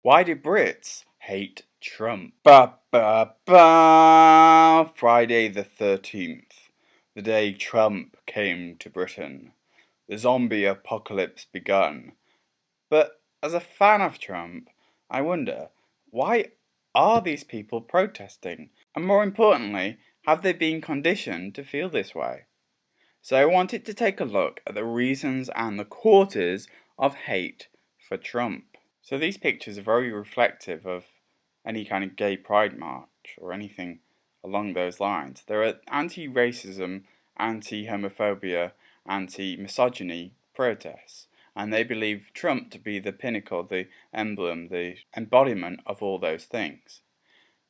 Why do Brits hate Trump? Friday the 13th, the day Trump came to Britain. The zombie apocalypse begun. But as a fan of Trump, I wonder, why are these people protesting? And more importantly, have they been conditioned to feel this way? So I wanted to take a look at the reasons and the causes of hate for Trump. So these pictures are very reflective of any kind of gay pride march or anything along those lines. There are anti-racism, anti-homophobia, anti-misogyny protests, and they believe Trump to be the pinnacle, the emblem, the embodiment of all those things.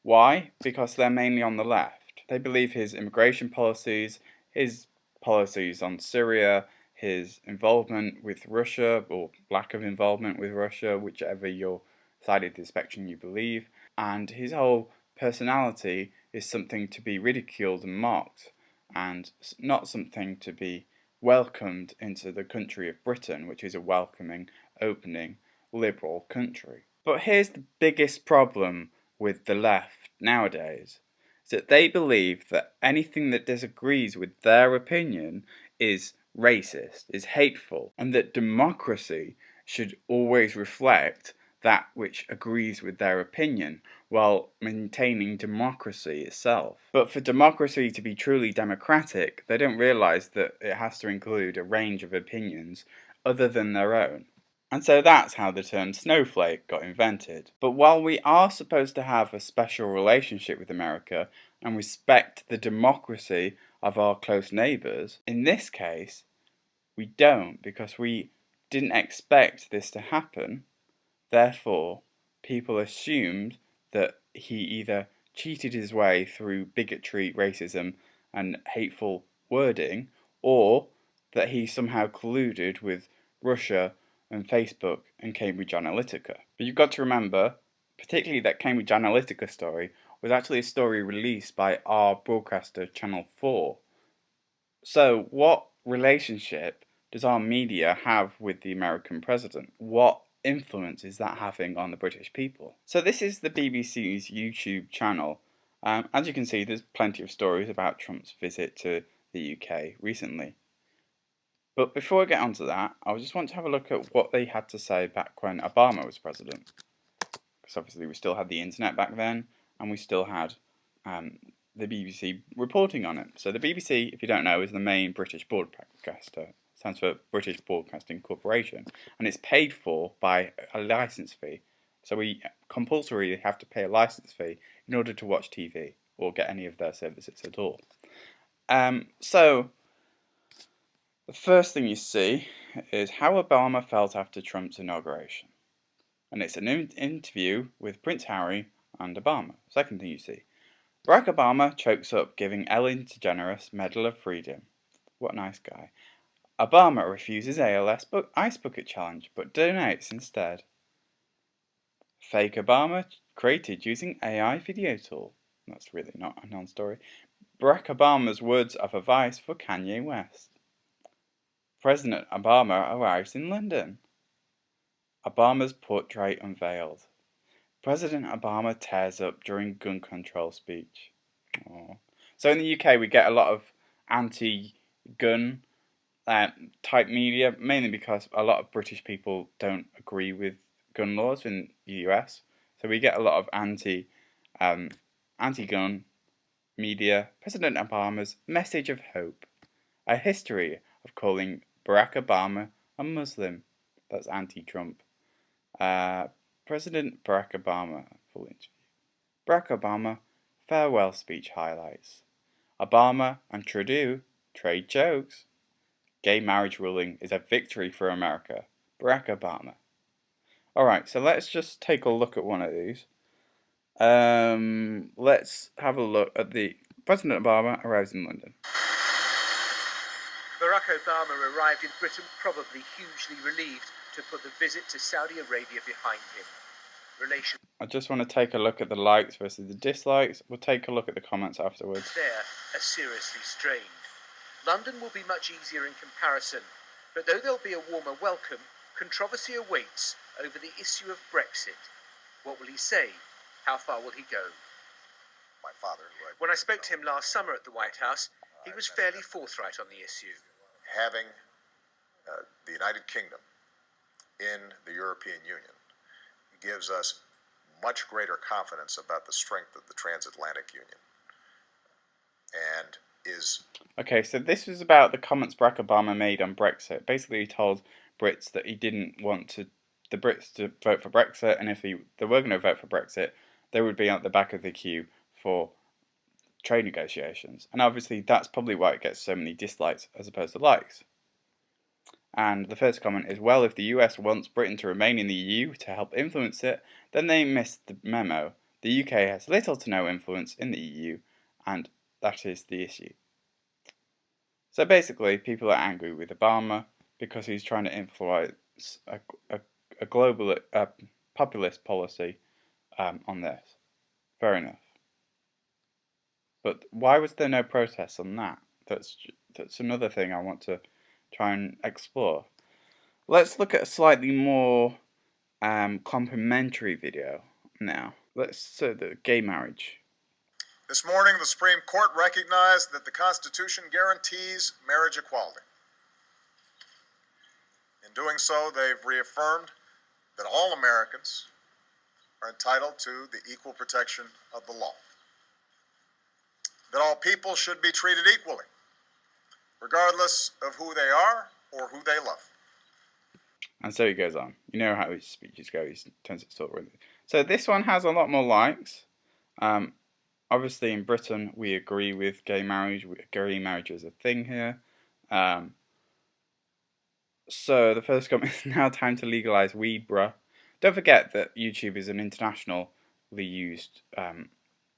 Why? Because they're mainly on the left. They believe his immigration policies, his policies on Syria, his involvement with Russia, or lack of involvement with Russia, whichever your side of the spectrum you believe, and his whole personality is something to be ridiculed and mocked, and not something to be welcomed into the country of Britain, which is a welcoming, opening, liberal country. But here's the biggest problem with the left nowadays, is that they believe that anything that disagrees with their opinion is racist, is hateful, and that democracy should always reflect that which agrees with their opinion while maintaining democracy itself. But for democracy to be truly democratic, they don't realise that it has to include a range of opinions other than their own. And so that's how the term snowflake got invented. But while we are supposed to have a special relationship with America and respect the democracy of our close neighbours, in this case, we don't, because we didn't expect this to happen. Therefore, people assumed that he either cheated his way through bigotry, racism, and hateful wording, or that he somehow colluded with Russia and Facebook and Cambridge Analytica. But you've got to remember, particularly that Cambridge Analytica story was actually a story released by our broadcaster Channel 4. So what relationship does our media have with the American president? What influence is that having on the British people? So this is the BBC's YouTube channel. As you can see, there's plenty of stories about Trump's visit to the UK recently. But before I get onto that, I just want to have a look at what they had to say back when Obama was president. Because obviously we still had the internet back then, and we still had the BBC reporting on it. So the BBC, if you don't know, is the main British broadcaster. It stands for British Broadcasting Corporation, and it's paid for by a license fee. So we compulsorily have to pay a license fee in order to watch TV or get any of their services at all. So the first thing you see is how Obama felt after Trump's inauguration. And it's an interview with Prince Harry and Obama. Second thing you see, Barack Obama chokes up giving Ellen DeGeneres Medal of Freedom. What a nice guy. Obama refuses ALS Ice Bucket Challenge, but donates instead. Fake Obama created using AI video tool. That's really not a non-story. Barack Obama's words of advice for Kanye West. President Obama arrives in London. Obama's portrait unveiled. President Obama tears up during gun control speech. Aww. So in the UK we get a lot of anti-gun type media, mainly because a lot of British people don't agree with gun laws in the US. So we get a lot of anti-gun media. President Obama's message of hope. A history of calling Barack Obama a Muslim. That's anti-Trump. President Barack Obama, full interview. Barack Obama, farewell speech highlights. Obama and Trudeau trade jokes. Gay marriage ruling is a victory for America. Barack Obama. Alright, so let's just take a look at one of these. Let's have a look at the President Obama arrives in London. Barack Obama arrived in Britain probably hugely relieved to put the visit to Saudi Arabia behind him. I just want to take a look at the likes versus the dislikes. We'll take a look at the comments afterwards. There are seriously strained. London will be much easier in comparison, but though there'll be a warmer welcome, controversy awaits over the issue of Brexit. What will he say? How far will he go? My father, when I spoke to him last summer at the White House, he was fairly forthright on the issue. Having the United Kingdom in the European Union gives us much greater confidence about the strength of the transatlantic union, and is... Okay, so this was about the comments Barack Obama made on Brexit. Basically, he told Brits that he didn't want the Brits to vote for Brexit, and if they were going to vote for Brexit, they would be at the back of the queue for trade negotiations. And obviously, that's probably why it gets so many dislikes as opposed to likes. And the first comment is, well, if the US wants Britain to remain in the EU to help influence it, then they missed the memo. The UK has little to no influence in the EU, and that is the issue. So basically, people are angry with Obama because he's trying to influence a global populist policy on this. Fair enough. But why was there no protests on that? That's another thing I want to try and explore. Let's look at a slightly more complimentary video now. The gay marriage. This morning, the Supreme Court recognized that the Constitution guarantees marriage equality. In doing so, they've reaffirmed that all Americans are entitled to the equal protection of the law. That all people should be treated equally, regardless of who they are or who they love. And so he goes on. You know how his speeches go. He tends to talk really. So this one has a lot more likes. Obviously, in Britain, we agree with gay marriage. Gay marriage is a thing here. So the first comment is now time to legalize weed, bruh. Don't forget that YouTube is an internationally used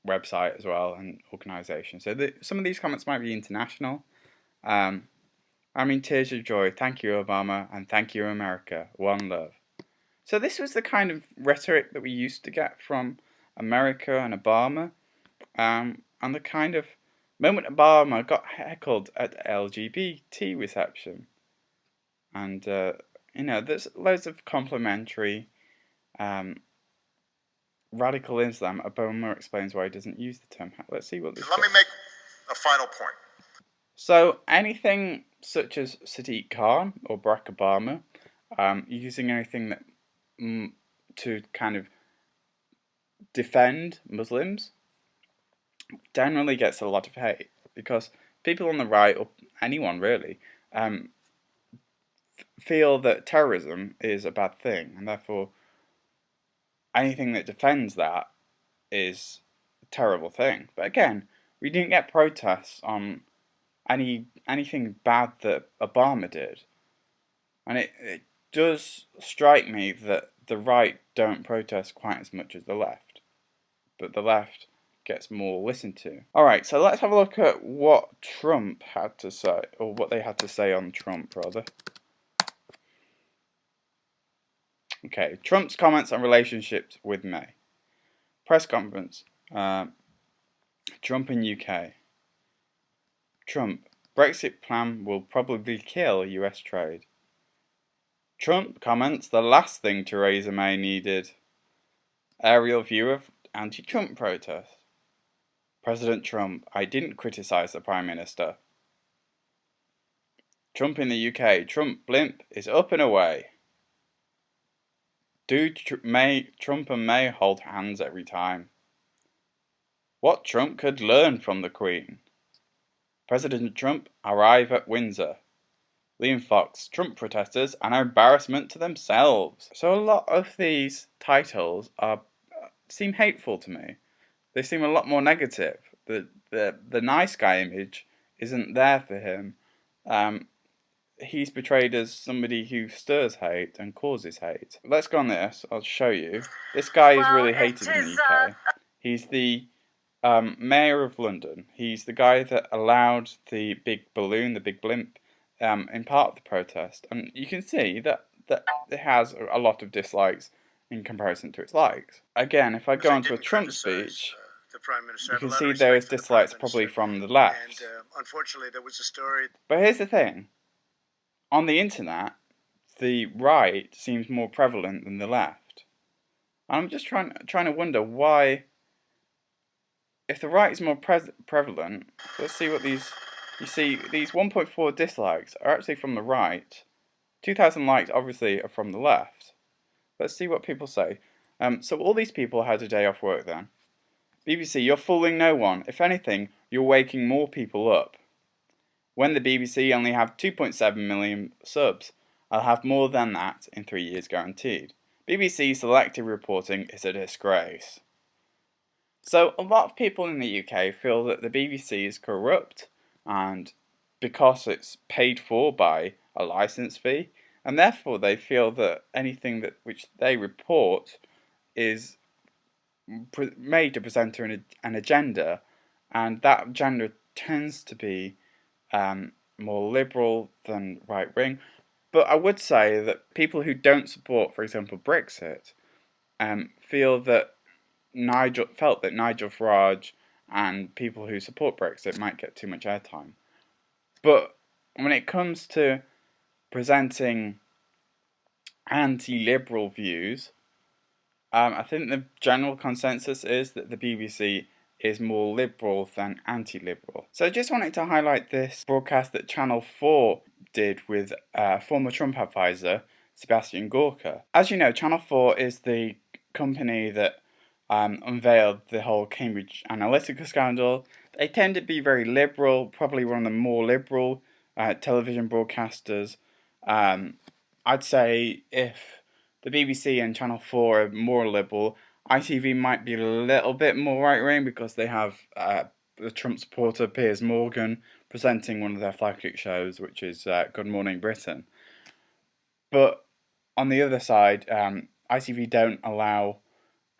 website as well and organisation. So some of these comments might be international. I mean, tears of joy. Thank you, Obama, and thank you, America. One love. So this was the kind of rhetoric that we used to get from America and Obama. And the kind of moment Obama got heckled at LGBT reception. And, there's loads of complimentary radical Islam. Obama explains why he doesn't use the term. Let's see what this Let me make a final point. So anything such as Sadiq Khan or Barack Obama using anything that to kind of defend Muslims generally gets a lot of hate, because people on the right, or anyone really, feel that terrorism is a bad thing, and therefore anything that defends that is a terrible thing. But again, we didn't get protests on anything bad that Obama did, and it does strike me that the right don't protest quite as much as the left, but the left gets more listened to. Alright, so let's have a look at what Trump had to say, or what they had to say on Trump, rather. Okay, Trump's comments on relationships with May. Press conference. Trump in UK. Trump, Brexit plan will probably kill US trade. Trump comments the last thing Theresa May needed. Aerial view of anti-Trump protests. President Trump, I didn't criticize the Prime Minister. Trump in the UK, Trump blimp is up and away. Do Trump and May hold hands every time? What Trump could learn from the Queen? President Trump arrive at Windsor. Liam Fox, Trump protesters an embarrassment to themselves. So a lot of these titles seem hateful to me. They seem a lot more negative. The nice guy image isn't there for him. He's portrayed as somebody who stirs hate and causes hate. Let's go on this. I'll show you. This guy is really hated in the UK. He's the mayor of London. He's the guy that allowed the big balloon, the big blimp, in part of the protest. And you can see that it has a lot of dislikes in comparison to its likes. Again, if I go onto a Trump speech, you can see those dislikes probably from the left. And unfortunately, there was a story. But here's the thing. On the internet, the right seems more prevalent than the left. I'm just trying to wonder why, if the right is more prevalent. Let's see what these. You see, these 1.4 dislikes are actually from the right. 2,000 likes obviously are from the left. Let's see what people say. So all these people had a day off work then. BBC, you're fooling no one. If anything, you're waking more people up. When the BBC only have 2.7 million subs, I'll have more than that in 3 years guaranteed. BBC selective reporting is a disgrace. So a lot of people in the UK feel that the BBC is corrupt, and because it's paid for by a licence fee, and therefore they feel that anything that which they report is made to present an agenda, and that agenda tends to be more liberal than right wing. But I would say that people who don't support, for example, Brexit, felt that Nigel Farage and people who support Brexit might get too much airtime. But when it comes to presenting anti-liberal views, I think the general consensus is that the BBC is more liberal than anti-liberal. So I just wanted to highlight this broadcast that Channel 4 did with former Trump advisor Sebastian Gorka. As you know, Channel 4 is the company that unveiled the whole Cambridge Analytica scandal. They tend to be very liberal, probably one of the more liberal television broadcasters. I'd say if the BBC and Channel 4 are more liberal, ITV might be a little bit more right-wing because they have the Trump supporter Piers Morgan presenting one of their flagship shows, which is Good Morning Britain. But on the other side, ITV don't allow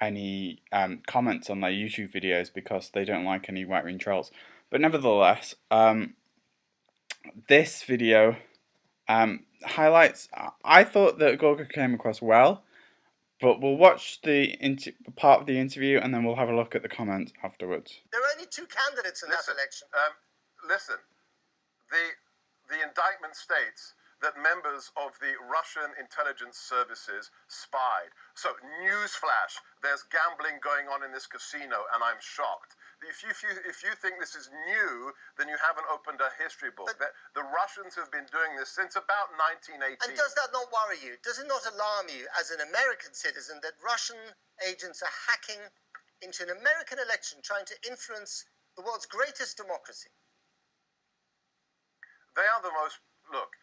any comments on their YouTube videos because they don't like any right-wing trolls. But nevertheless, this video highlights. I thought that Gorka came across well, but we'll watch the part of the interview and then we'll have a look at the comments afterwards. There are only two candidates in that election. Listen, the indictment states that members of the Russian intelligence services spied. So, newsflash, there's gambling going on in this casino, and I'm shocked. If you think this is new, then you haven't opened a history book. The Russians have been doing this since about 1918. And does that not worry you? Does it not alarm you as an American citizen that Russian agents are hacking into an American election trying to influence the world's greatest democracy? They are the most... Look,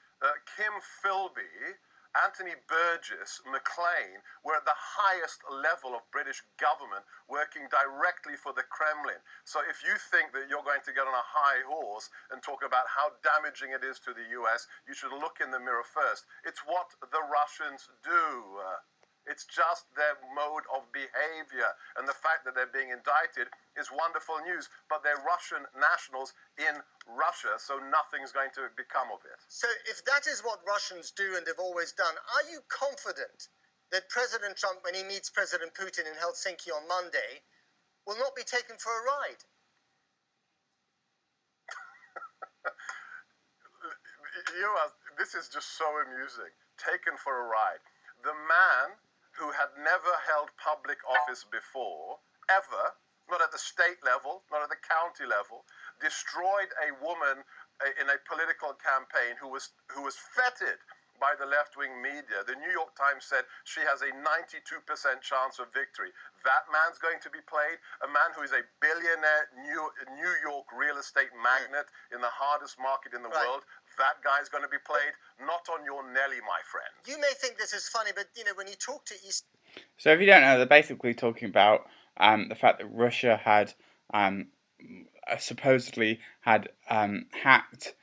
Kim Philby, Anthony Burgess, McLean were at the highest level of British government working directly for the Kremlin. So if you think that you're going to get on a high horse and talk about how damaging it is to the US, you should look in the mirror first. It's what the Russians do. It's just their mode of behavior. And the fact that they're being indicted is wonderful news. But they're Russian nationals in Russia, so nothing's going to become of it. So if that is what Russians do and have always done, are you confident that President Trump, when he meets President Putin in Helsinki on Monday, will not be taken for a ride? This is just so amusing. Taken for a ride. The man who had never held public office before, ever, not at the state level, not at the county level, destroyed a woman in a political campaign who was feted by the left-wing media. The New York Times said she has a 92% chance of victory. That man's going to be played. A man who is a billionaire New York real estate magnate in the hardest market in the world. That guy's going to be played. Not on your Nelly, my friend. You may think this is funny, but, when you talk to East... So if you don't know, they're basically talking about the fact that Russia had supposedly had hacked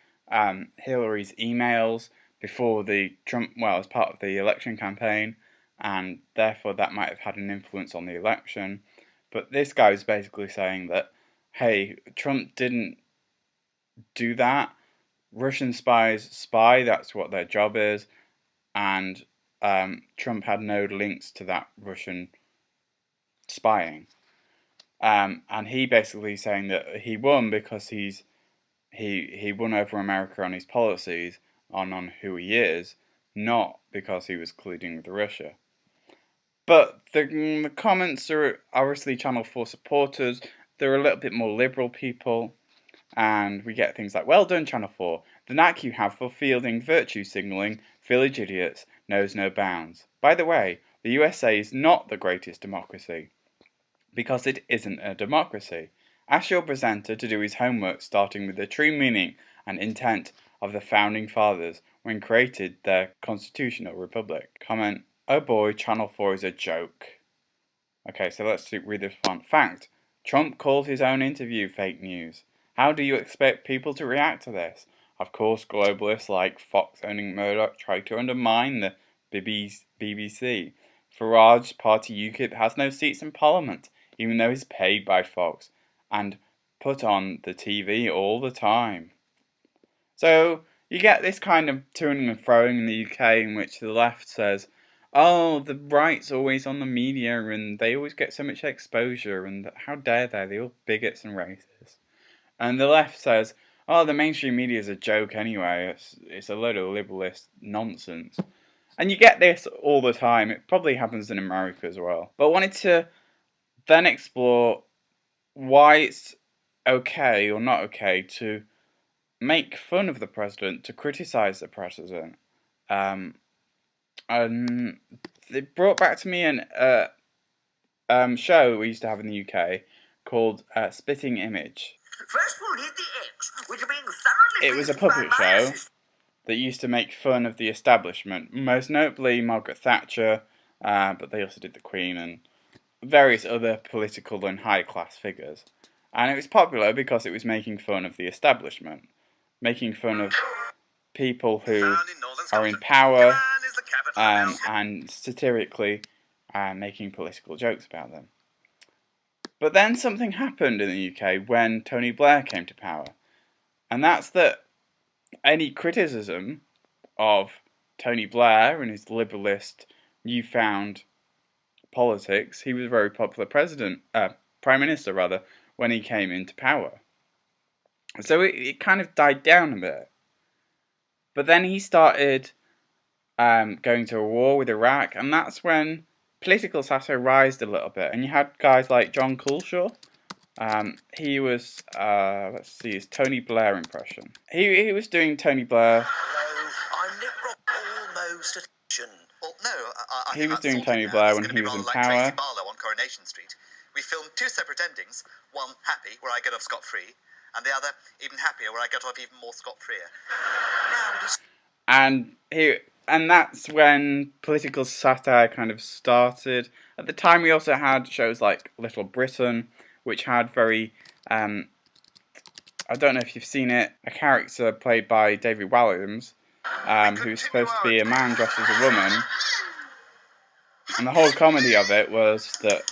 Hillary's emails before the Trump, as part of the election campaign, and therefore that might have had an influence on the election. But this guy is basically saying that, hey, Trump didn't do that. Russian spies spy, that's what their job is, and Trump had no links to that Russian spying. And he basically saying that he won because he won over America on his policies, on who he is, not because he was colluding with Russia. But the comments are obviously Channel 4 supporters. They're a little bit more liberal people. And we get things like, well done, Channel 4. The knack you have for fielding virtue signalling, village idiots, knows no bounds. By the way, the USA is not the greatest democracy, because it isn't a democracy. Ask your presenter to do his homework, starting with the true meaning and intent of the Founding Fathers when created their constitutional republic. Comment, oh boy, Channel 4 is a joke. Okay, so let's read this one. Fact, Trump called his own interview fake news. How do you expect people to react to this? Of course, globalists like Fox owning Murdoch try to undermine the BBC. Farage's party UKIP has no seats in Parliament, even though he's paid by Fox and put on the TV all the time. So you get this kind of toing and froing in the UK in which the left says, oh, the right's always on the media and they always get so much exposure and how dare they, they're all bigots and racists. And the left says, oh, the mainstream media is a joke anyway, it's a load of liberalist nonsense. And you get this all the time, it probably happens in America as well. But I wanted to then explore why it's okay or not okay to make fun of the president, to criticize the president. And it brought back to me an show we used to have in the UK called Spitting Image. First we'll hit the eggs, which are being thoroughly It was a beaten by puppet my show assistant. that used to make fun of the establishment, most notably Margaret Thatcher, but they also did the Queen and various other political and high-class figures. And it was popular because it was making fun of the establishment, making fun of people who are in power, and satirically making political jokes about them. But then something happened in the UK when Tony Blair came to power, and that's that any criticism of Tony Blair and his liberalist newfound politics, he was a very popular prime minister rather, when he came into power. So it kind of died down a bit. But then he started going to a war with Iraq, and that's when political satire rised a little bit. And you had guys like John Coulshaw. He was, let's see, his Tony Blair impression. He was doing Tony Blair. Hello, I'm Nick Rock, almost attention. Well, no, I He think was that's doing sorted Tony now. Blair It's when gonna he be was rather in like power. Tracy Barlow on Coronation Street. We filmed two separate endings, one happy, where I get off scot-free, and the other even happier, where I get off even more scot-freer. And that's when political satire kind of started. At the time, we also had shows like Little Britain, which had very, I don't know if you've seen it, a character played by David Walliams, who's supposed to be a man dressed as a woman. And the whole comedy of it was that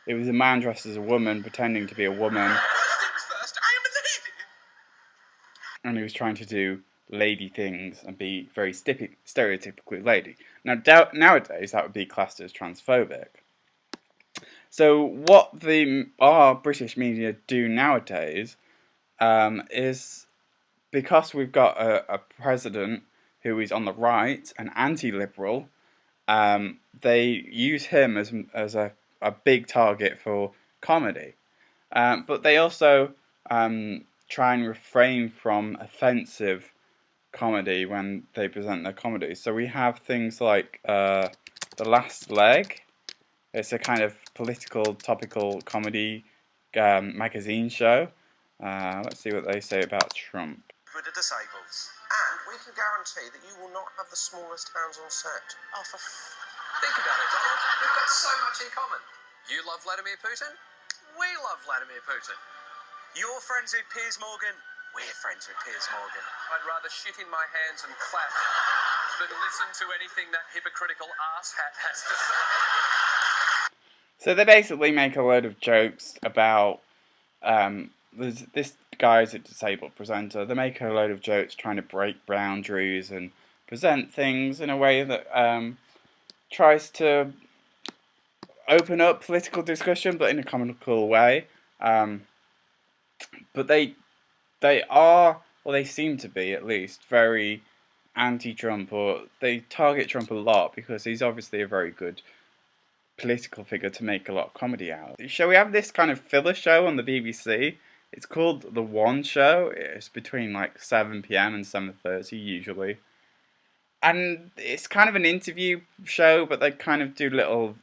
it was a man dressed as a woman pretending to be a woman. First, I am a lady. And he was trying to do lady things and be very stereotypically lady. Now, nowadays, that would be classed as transphobic. So what our British media do nowadays is, because we've got a president who is on the right and anti-liberal, they use him as a big target for comedy. But they also try and refrain from offensive comedy when they present their comedy. So we have things like The Last Leg. It's a kind of political, topical comedy magazine show. Let's see what they say about Trump. For the disables. And we can guarantee that you will not have the smallest hands on set. Oh, think about it, Donald. We've got so much in common. You love Vladimir Putin. We love Vladimir Putin. You're friends with Piers Morgan. We're friends with Piers Morgan. I'd rather shit in my hands and clap than listen to anything that hypocritical asshat has to say. So they basically make a load of jokes about this guy's a disabled presenter. They make a load of jokes trying to break boundaries and present things in a way that tries to open up political discussion, but in a comical way. But they are, or they seem to be at least, very anti-Trump, or they target Trump a lot because he's obviously a very good political figure to make a lot of comedy out of. Shall we have this kind of filler show on the BBC? It's called The One Show. It's between like 7 PM and 7:30 usually. And it's kind of an interview show, but they kind of do little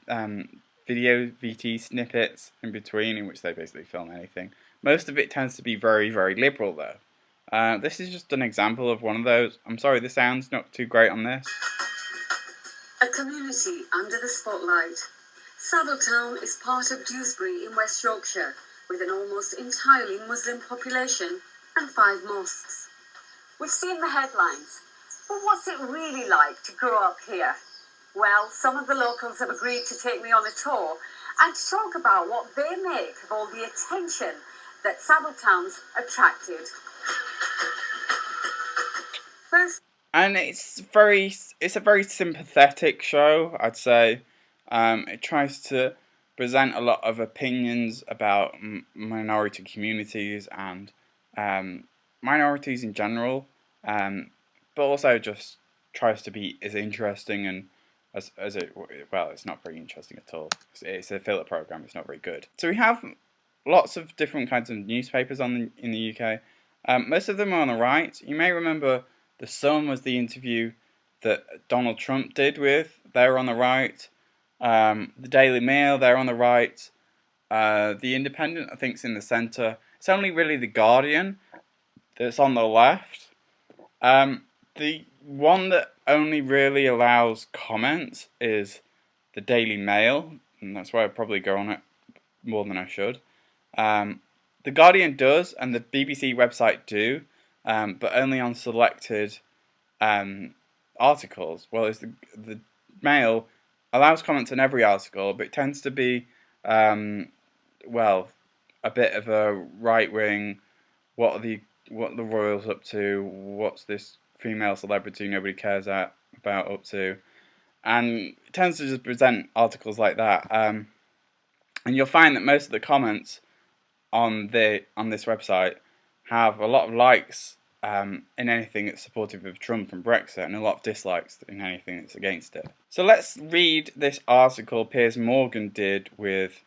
video VT snippets in between in which they basically film anything. Most of it tends to be very, very liberal though. This is just an example of one of those. I'm sorry, the sound's not too great on this. A community under the spotlight. Saddletown is part of Dewsbury in West Yorkshire, with an almost entirely Muslim population and 5 mosques. We've seen the headlines, but what's it really like to grow up here? Well, some of the locals have agreed to take me on a tour and to talk about what they make of all the attention that Saddletown's attracted. First, and it's a very sympathetic show, I'd say. It tries to present a lot of opinions about minority communities and minorities in general, but also just tries to be as interesting and as it, well, it's not very interesting at all. It's a filler program. It's not very good. So we have lots of different kinds of newspapers in the UK. Most of them are on the right. You may remember The Sun was the interview that Donald Trump did with. They're on the right. The Daily Mail, they're on the right. The Independent, I think, is in the centre. It's only really The Guardian that's on the left. The one that only really allows comments is the Daily Mail, and that's why I probably go on it more than I should. The Guardian does, and the BBC website do, but only on selected articles. Whereas the Mail allows comments on every article, but it tends to be, well, a bit of a right wing. What are the royals up to? What's this female celebrity nobody cares about up to? And it tends to just present articles like that. And you'll find that most of the comments on this website have a lot of likes in anything that's supportive of Trump and Brexit, and a lot of dislikes in anything that's against it. So let's read this article Piers Morgan did with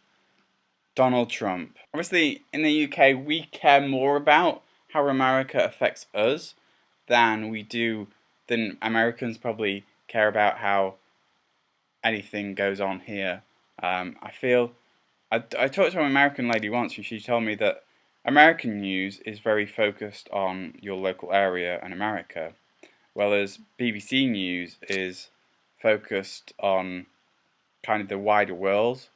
Donald Trump. Obviously, in the UK, we care more about how America affects us than Americans probably care about how anything goes on here. I feel I talked to an American lady once, and she told me that American news is very focused on your local area and America, whereas BBC News is focused on kind of the wider world,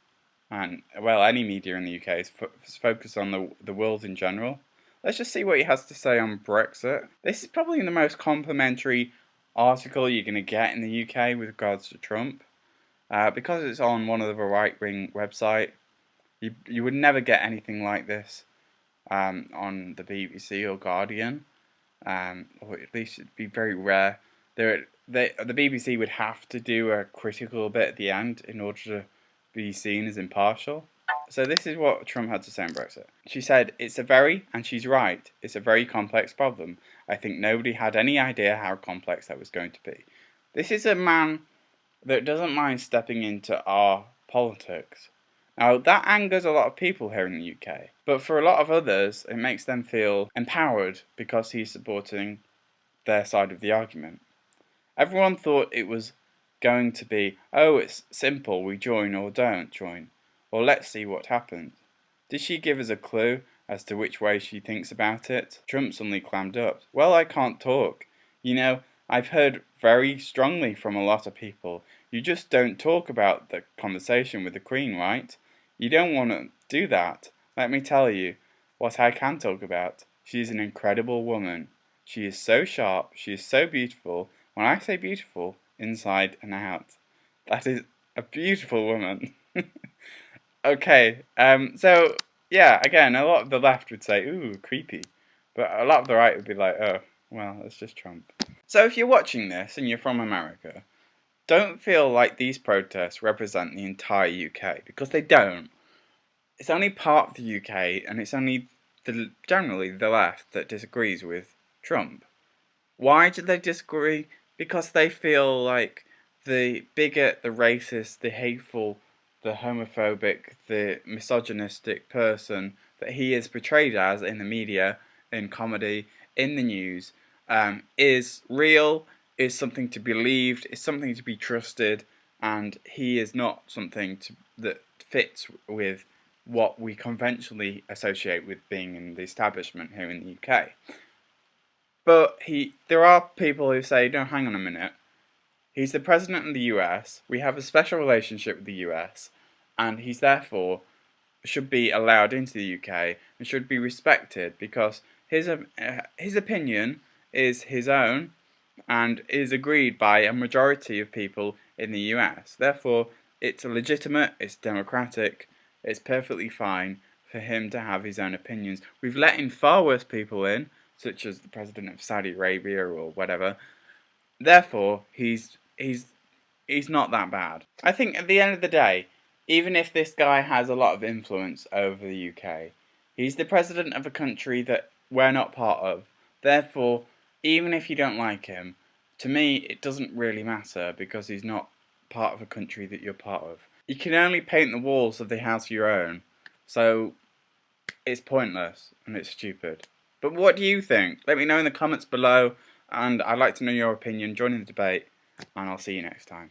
and, well, any media in the UK is focused on the world in general. Let's just see what he has to say on Brexit. This is probably the most complimentary article you're going to get in the UK with regards to Trump. Because it's on one of the right-wing website, you would never get anything like this on the BBC or Guardian, or at least it'd be very rare. The BBC would have to do a critical bit at the end in order to be seen as impartial. So this is what Trump had to say on Brexit. She said, and she's right, it's a very complex problem. I think nobody had any idea how complex that was going to be. This is a man that doesn't mind stepping into our politics. Now, that angers a lot of people here in the UK, but for a lot of others, it makes them feel empowered because he's supporting their side of the argument. Everyone thought it was going to be, oh, it's simple, we join or don't join, or let's see what happens. Did she give us a clue as to which way she thinks about it? Trump suddenly clammed up. Well, I can't talk. You know, I've heard very strongly from a lot of people. You just don't talk about the conversation with the Queen, right? You don't want to do that. Let me tell you what I can talk about. She is an incredible woman. She is so sharp. She is so beautiful. When I say beautiful, inside and out. That is a beautiful woman. Okay, so, yeah, again, a lot of the left would say, ooh, creepy. But a lot of the right would be like, oh, well, it's just Trump. So if you're watching this and you're from America, don't feel like these protests represent the entire UK, because they don't. It's only part of the UK, and it's only generally the left that disagrees with Trump. Why do they disagree? Because they feel like the bigot, the racist, the hateful the homophobic, the misogynistic person that he is portrayed as in the media, in comedy, in the news, is real, is something to be believed, is something to be trusted, and he is not something that fits with what we conventionally associate with being in the establishment here in the UK. But there are people who say, no, hang on a minute. He's the president of the US. We have a special relationship with the US, and he's therefore should be allowed into the UK and should be respected because his opinion is his own and is agreed by a majority of people in the US. Therefore, it's legitimate, it's democratic, it's perfectly fine for him to have his own opinions. We've let in far worse people in, such as the president of Saudi Arabia or whatever. Therefore, he's not that bad. I think at the end of the day, even if this guy has a lot of influence over the UK, he's the president of a country that we're not part of. Therefore, even if you don't like him, to me it doesn't really matter because he's not part of a country that you're part of. You can only paint the walls of the house your own, so it's pointless and it's stupid. But what do you think? Let me know in the comments below, and I'd like to know your opinion. Join in the debate, and I'll see you next time.